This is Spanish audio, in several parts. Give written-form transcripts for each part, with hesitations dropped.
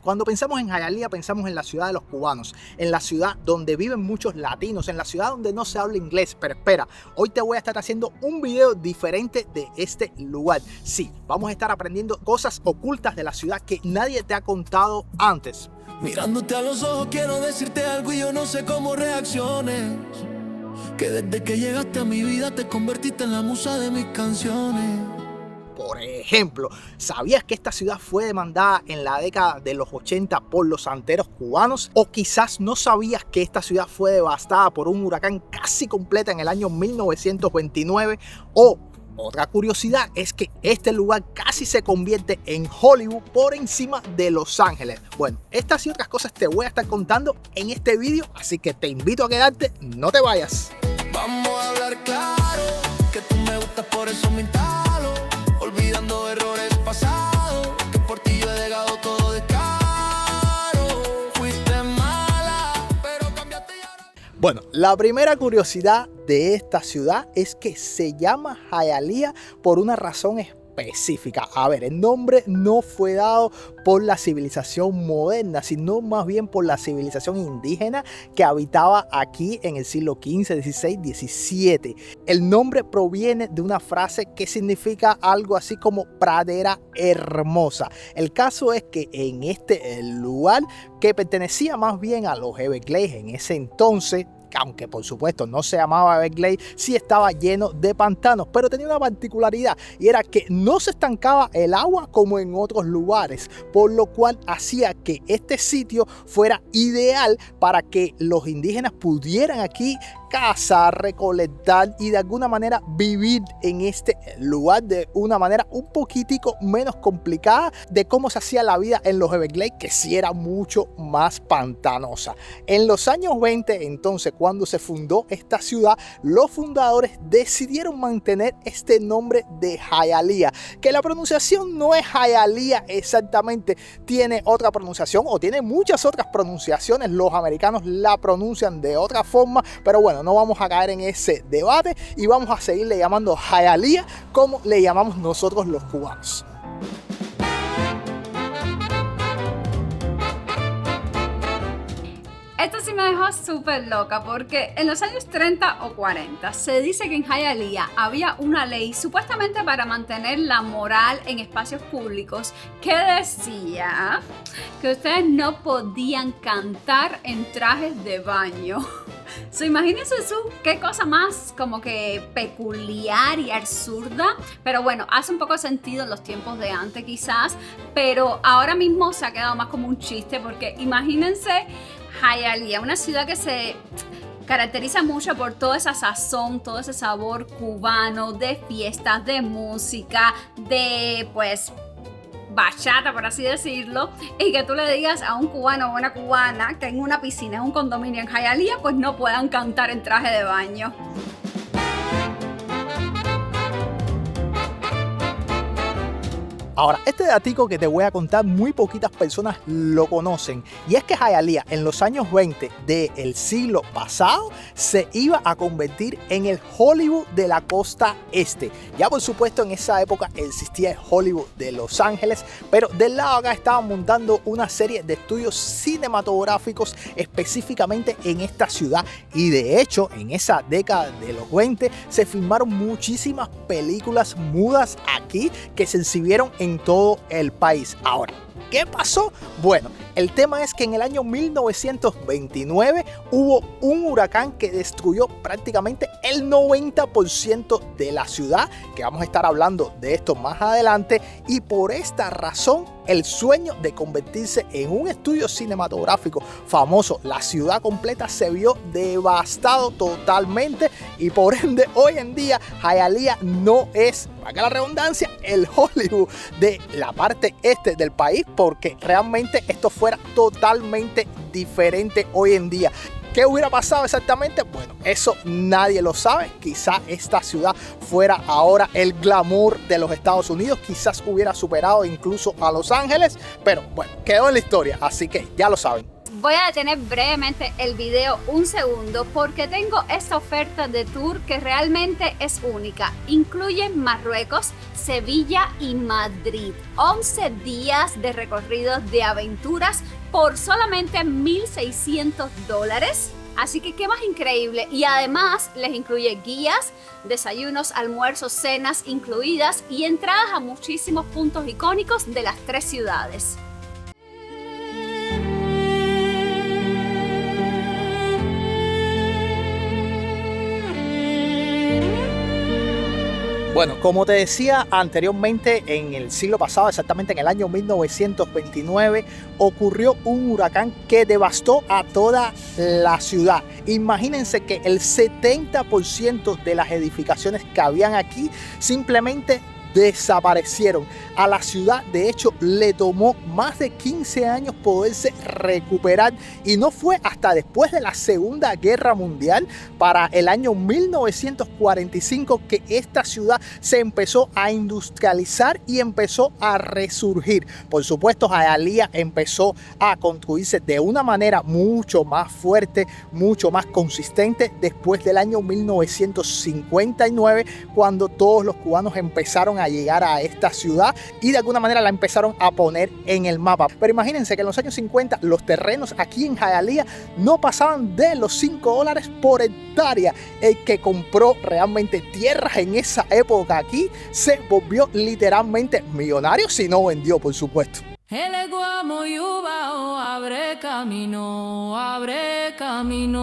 Cuando pensamos en Hialeah, pensamos en la ciudad de los cubanos, en la ciudad donde viven muchos latinos, en la ciudad donde no se habla inglés. Pero espera, hoy te voy a estar haciendo un video diferente de este lugar. Sí, vamos a estar aprendiendo cosas ocultas de la ciudad que nadie te ha contado antes. Mirándote a los ojos quiero decirte algo y yo no sé cómo reacciones. Que desde que llegaste a mi vida te convertiste en la musa de mis canciones. Por ejemplo, ¿sabías que esta ciudad fue demandada en la década de los 80 por los santeros cubanos? ¿O quizás no sabías que esta ciudad fue devastada por un huracán casi completa en el año 1929? ¿O otra curiosidad es que este lugar casi se convierte en Hollywood por encima de Los Ángeles? Bueno, estas y otras cosas te voy a estar contando en este vídeo, así que te invito a quedarte, no te vayas. Vamos a hablar claro, que tú me gustas, por eso me instalo, olvidando errores pasados, que por ti yo he dejado todo de caro. Fuiste mala, pero cambiaste y ahora... Bueno, la primera curiosidad de esta ciudad es que se llama Hialeah por una razón específica. A ver, el nombre no fue dado por la civilización moderna, sino más bien por la civilización indígena que habitaba aquí en el siglo XV, XVI, XVII. El nombre proviene de una frase que significa algo así como pradera hermosa. El caso es que en este lugar, que pertenecía más bien a los Everglades en ese entonces, aunque por supuesto no se llamaba Everglades, sí estaba lleno de pantanos, pero tenía una particularidad y era que no se estancaba el agua como en otros lugares, por lo cual hacía que este sitio fuera ideal para que los indígenas pudieran aquí cazar, recolectar y de alguna manera vivir en este lugar de una manera un poquitico menos complicada de cómo se hacía la vida en los Everglades, que sí era mucho más pantanosa. En los años 20, entonces, cuando se fundó esta ciudad, los fundadores decidieron mantener este nombre de Hialeah, que la pronunciación no es Hialeah exactamente, tiene otra pronunciación o tiene muchas otras pronunciaciones. Los americanos la pronuncian de otra forma, pero bueno, no vamos a caer en ese debate y vamos a seguirle llamando Hialeah como le llamamos nosotros los cubanos. Esto sí me dejó súper loca porque en los años 30 o 40 se dice que en Hialeah había una ley supuestamente para mantener la moral en espacios públicos que decía que ustedes no podían cantar en trajes de baño. Imagínense eso, qué cosa más como que peculiar y absurda, pero bueno, hace un poco sentido en los tiempos de antes quizás, pero ahora mismo se ha quedado más como un chiste porque imagínense Hialeah, una ciudad que se caracteriza mucho por toda esa sazón, todo ese sabor cubano, de fiestas, de música, de pues bachata, por así decirlo, y que tú le digas a un cubano o una cubana que en una piscina, en un condominio en Hialeah, pues no puedan cantar en traje de baño. Ahora, este datico que te voy a contar, muy poquitas personas lo conocen, y es que Hialeah en los años 20 del siglo pasado se iba a convertir en el Hollywood de la costa este. Ya por supuesto en esa época existía el Hollywood de Los Ángeles, pero del lado acá estaban montando una serie de estudios cinematográficos específicamente en esta ciudad, y de hecho en esa década de los 20 se filmaron muchísimas películas mudas aquí que se exhibieron en todo el país. Ahora, ¿qué pasó? Bueno, el tema es que en el año 1929 hubo un huracán que destruyó prácticamente el 90% de la ciudad, que vamos a estar hablando de esto más adelante, y por esta razón el sueño de convertirse en un estudio cinematográfico famoso, la ciudad completa, se vio devastado totalmente, y por ende hoy en día Hialeah no es, valga la redundancia, el Hollywood de la parte este del país, porque realmente esto fuera totalmente diferente hoy en día. ¿Qué hubiera pasado exactamente? Bueno, eso nadie lo sabe. Quizá esta ciudad fuera ahora el glamour de los Estados Unidos. Quizás hubiera superado incluso a Los Ángeles. Pero bueno, quedó en la historia, así que ya lo saben. voy a detener brevemente el video un segundo porque tengo esta oferta de tour que realmente es única. Incluye Marruecos, Sevilla y Madrid. 11 días de recorridos de aventuras por solamente $1,600. Así que qué más increíble. Y además les incluye guías, desayunos, almuerzos, cenas incluidas y entradas a muchísimos puntos icónicos de las 3 ciudades. Bueno, como te decía anteriormente, en el siglo pasado, exactamente en el año 1929, ocurrió un huracán que devastó a toda la ciudad. Imagínense que el 70% de las edificaciones que habían aquí simplemente desaparecieron. A la ciudad, de hecho, le tomó más de 15 años poderse recuperar, y no fue hasta después de la Segunda Guerra Mundial, para el año 1945, que esta ciudad se empezó a industrializar y empezó a resurgir. Por supuesto, Hialeah empezó a construirse de una manera mucho más fuerte, mucho más consistente después del año 1959, cuando todos los cubanos empezaron a llegar a esta ciudad y de alguna manera la empezaron a poner en el mapa. Pero imagínense que en los años 50 los terrenos aquí en Hialeah no pasaban de los $5 por hectárea. El que compró realmente tierras en esa época aquí se volvió literalmente millonario, si no vendió, por supuesto. El guamo yubao abre camino, abre camino.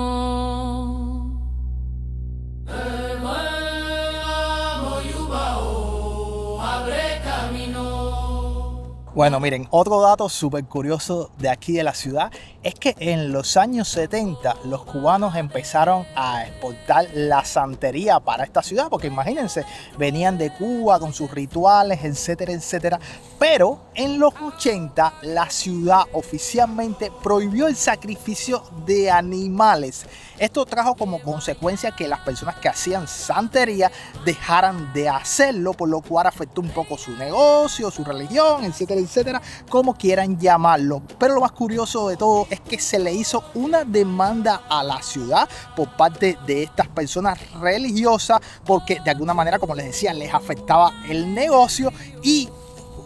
El guamo yubao abre camino. Bueno, miren, otro dato súper curioso de aquí de la ciudad es que en los años 70 los cubanos empezaron a exportar la santería para esta ciudad, porque imagínense, venían de Cuba con sus rituales, etcétera, etcétera. Pero en los 80 la ciudad oficialmente prohibió el sacrificio de animales. Esto trajo como consecuencia que las personas que hacían santería dejaran de hacerlo, por lo cual afectó un poco su negocio, su religión, etcétera, etcétera, como quieran llamarlo. Pero lo más curioso de todo es que se le hizo una demanda a la ciudad por parte de estas personas religiosas, porque de alguna manera, como les decía, les afectaba el negocio, y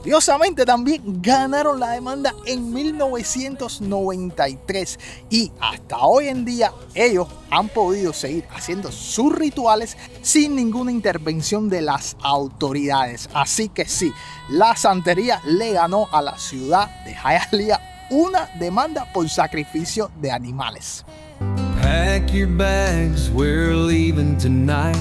curiosamente también ganaron la demanda en 1993, y hasta hoy en día ellos han podido seguir haciendo sus rituales sin ninguna intervención de las autoridades. Así que sí, la santería le ganó a la ciudad de Hialeah una demanda por sacrificio de animales. Pack your bags, we're leaving tonight.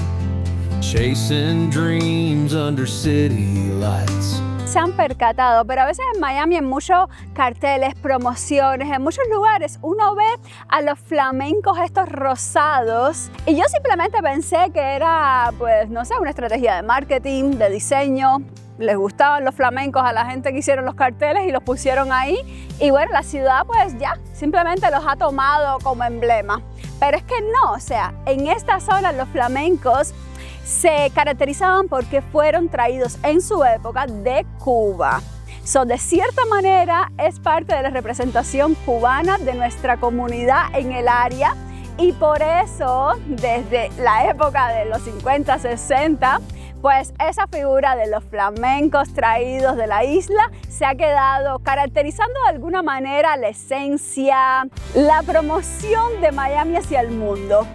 Chasing dreams under city lights. Se han percatado, pero a veces en Miami, en muchos carteles, promociones, en muchos lugares, uno ve a los flamencos estos rosados, y yo simplemente pensé que era, pues, no sé, una estrategia de marketing, de diseño. Les gustaban los flamencos a la gente que hicieron los carteles y los pusieron ahí, y bueno, la ciudad pues ya simplemente los ha tomado como emblema. Pero es que no, o sea, en esta zona los flamencos se caracterizaban porque fueron traídos en su época de Cuba. De cierta manera es parte de la representación cubana de nuestra comunidad en el área, y por eso desde la época de los 50, 60, pues esa figura de los flamencos traídos de la isla se ha quedado caracterizando de alguna manera la esencia, la promoción de Miami hacia el mundo.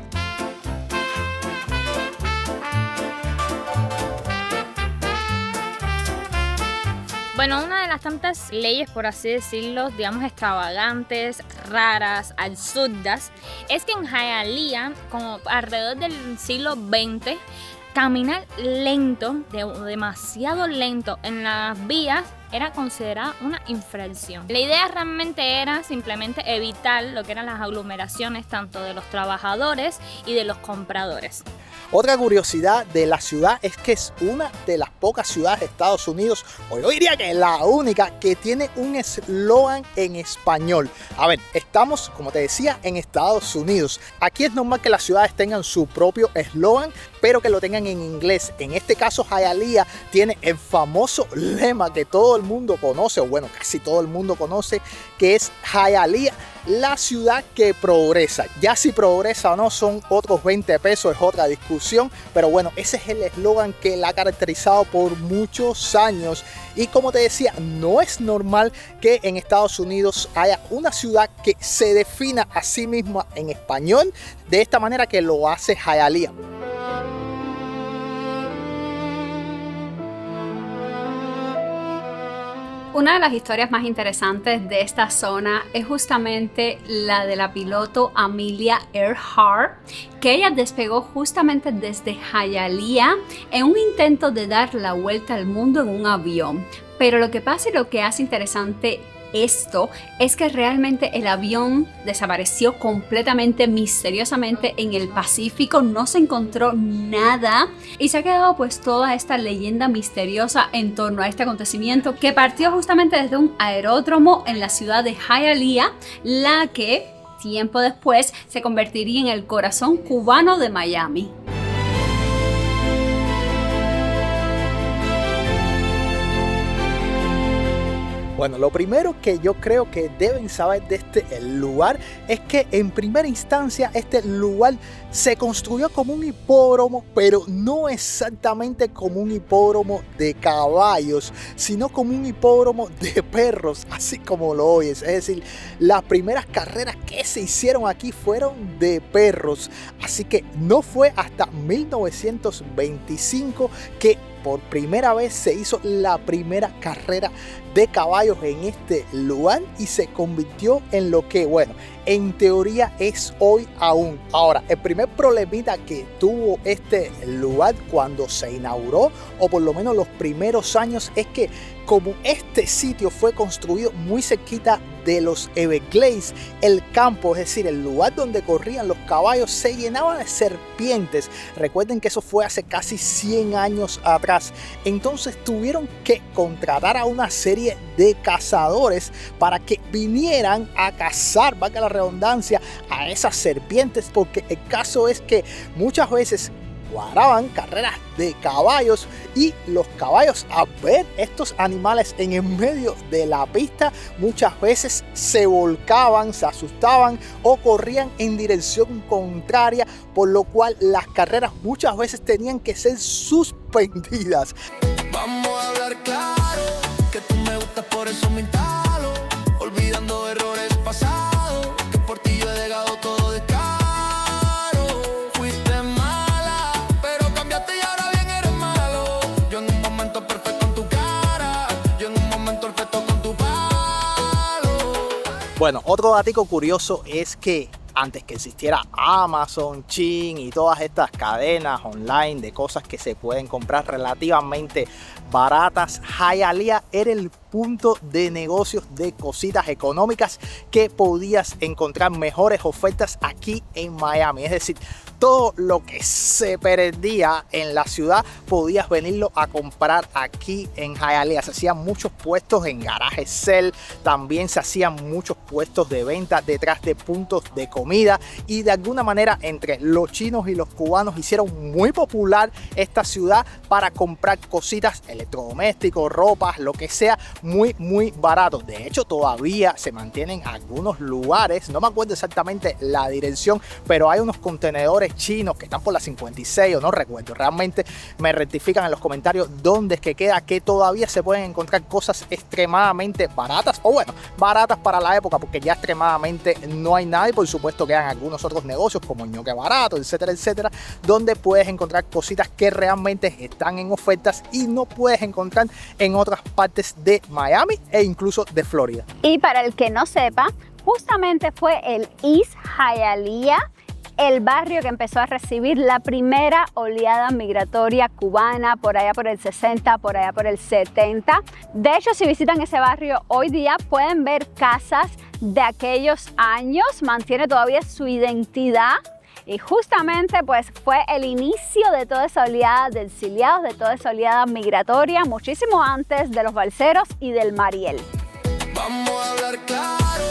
Bueno, una de las tantas leyes, por así decirlo, digamos extravagantes, raras, absurdas, es que en Hialeah, como alrededor del siglo XX, caminar lento, demasiado lento en las vías, era considerada una infracción. La idea realmente era simplemente evitar lo que eran las aglomeraciones tanto de los trabajadores y de los compradores. Otra curiosidad de la ciudad es que es una de las pocas ciudades de Estados Unidos, o yo diría que es la única, que tiene un eslogan en español. A ver, estamos, como te decía, en Estados Unidos. Aquí es normal que las ciudades tengan su propio eslogan, pero que lo tengan en inglés. En este caso, Hialeah tiene el famoso lema que todo el mundo conoce, o bueno, casi todo el mundo conoce, que es Hialeah, la ciudad que progresa. Ya si progresa o no son otros 20 pesos, es otra discusión, pero bueno, ese es el eslogan que la ha caracterizado por muchos años. Y como te decía, no es normal que en Estados Unidos haya una ciudad que se defina a sí misma en español de esta manera que lo hace Hialeah. Una de las historias más interesantes de esta zona es justamente la de la piloto Amelia Earhart, que ella despegó justamente desde Hialeah en un intento de dar la vuelta al mundo en un avión. Pero lo que pasa y lo que hace interesante esto es que realmente el avión desapareció completamente misteriosamente en el Pacífico, no se encontró nada y se ha quedado pues toda esta leyenda misteriosa en torno a este acontecimiento que partió justamente desde un aeródromo en la ciudad de Hialeah, la que tiempo después se convertiría en el corazón cubano de Miami. Bueno, lo primero que yo creo que deben saber de este lugar es que en primera instancia este lugar se construyó como un hipódromo, pero no exactamente como un hipódromo de caballos, sino como un hipódromo de perros, así como lo oyes. Es decir, las primeras carreras que se hicieron aquí fueron de perros, así que no fue hasta 1925 que por primera vez se hizo la primera carrera de caballos en este lugar y se convirtió en lo que, bueno, en teoría es hoy aún. Ahora, el primer problemita que tuvo este lugar cuando se inauguró, o por lo menos los primeros años, es que como este sitio fue construido muy cerquita de los Everglades, el campo, es decir, el lugar donde corrían los caballos, se llenaba de serpientes. Recuerden que eso fue hace casi 100 años atrás. Entonces tuvieron que contratar a una serie de cazadores para que vinieran a cazar, valga la redundancia, a esas serpientes, porque el caso es que muchas veces cuadraban carreras de caballos y los caballos, al ver estos animales en el medio de la pista, muchas veces se volcaban, se asustaban o corrían en dirección contraria, por lo cual las carreras muchas veces tenían que ser suspendidas. Vamos a hablar claro, que tú me gustas, por eso me instalo, olvidando errores pasados, que por ti yo he dejado todo de caro. Fuiste mala, pero cambiaste y ahora bien eres malo. Yo en un momento perfecto en tu cara, yo en un momento perfecto con tu palo. Bueno, otro datico curioso es que antes que existiera Amazon, Shein y todas estas cadenas online de cosas que se pueden comprar relativamente baratas, Hialeah era el punto de negocios de cositas económicas que podías encontrar mejores ofertas aquí en Miami. Es decir, todo lo que se perdía en la ciudad podías venirlo a comprar aquí en Hialeah. Se hacían muchos puestos en garajes sale, también se hacían muchos puestos de venta detrás de puntos de comida y de alguna manera entre los chinos y los cubanos hicieron muy popular esta ciudad para comprar cositas, electrodomésticos, ropas, lo que sea, muy barato. De hecho, todavía se mantienen algunos lugares, no me acuerdo exactamente la dirección, pero hay unos contenedores chinos que están por la 56 o no recuerdo, realmente me rectifican en los comentarios dónde es que queda, que todavía se pueden encontrar cosas extremadamente baratas, o bueno, baratas para la época, porque ya extremadamente no hay nada, y por supuesto quedan algunos otros negocios como ñoque barato, etcétera, etcétera, donde puedes encontrar cositas que realmente están en ofertas y no puedes encontrar en otras partes de Miami e incluso de Florida. Y para el que no sepa, justamente fue el East Hialeah el barrio que empezó a recibir la primera oleada migratoria cubana por allá por el 60, por allá por el 70. De hecho, si visitan ese barrio hoy día pueden ver casas de aquellos años, mantiene todavía su identidad. Y justamente pues fue el inicio de toda esa oleada de exiliados, de toda esa oleada migratoria, muchísimo antes de los balseros y del Mariel. Vamos a hablar claro,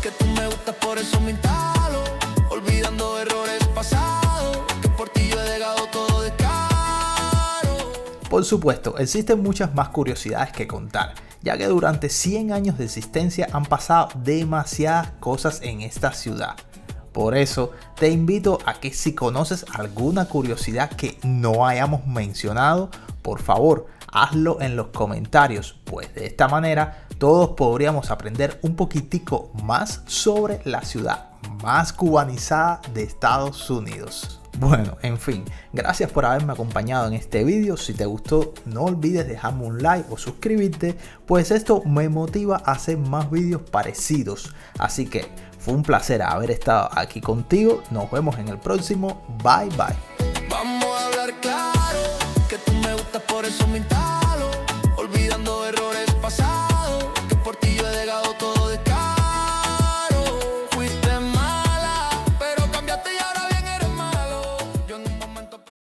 que tú me gustas, por eso me instalo, olvidando errores pasados, que por ti yo he dejado todo de caro. Por supuesto, existen muchas más curiosidades que contar, ya que durante 100 años de existencia han pasado demasiadas cosas en esta ciudad. Por eso te invito a que si conoces alguna curiosidad que no hayamos mencionado, por favor hazlo en los comentarios, pues de esta manera todos podríamos aprender un poquitico más sobre la ciudad más cubanizada de Estados Unidos. Bueno, en fin, gracias por haberme acompañado en este vídeo. Si te gustó, no olvides dejarme un like o suscribirte, pues esto me motiva a hacer más vídeos parecidos. Así que fue un placer haber estado aquí contigo. Nos vemos en el próximo. Bye bye. Vamos a hablar claro, que tú me gustas, por eso me instalo.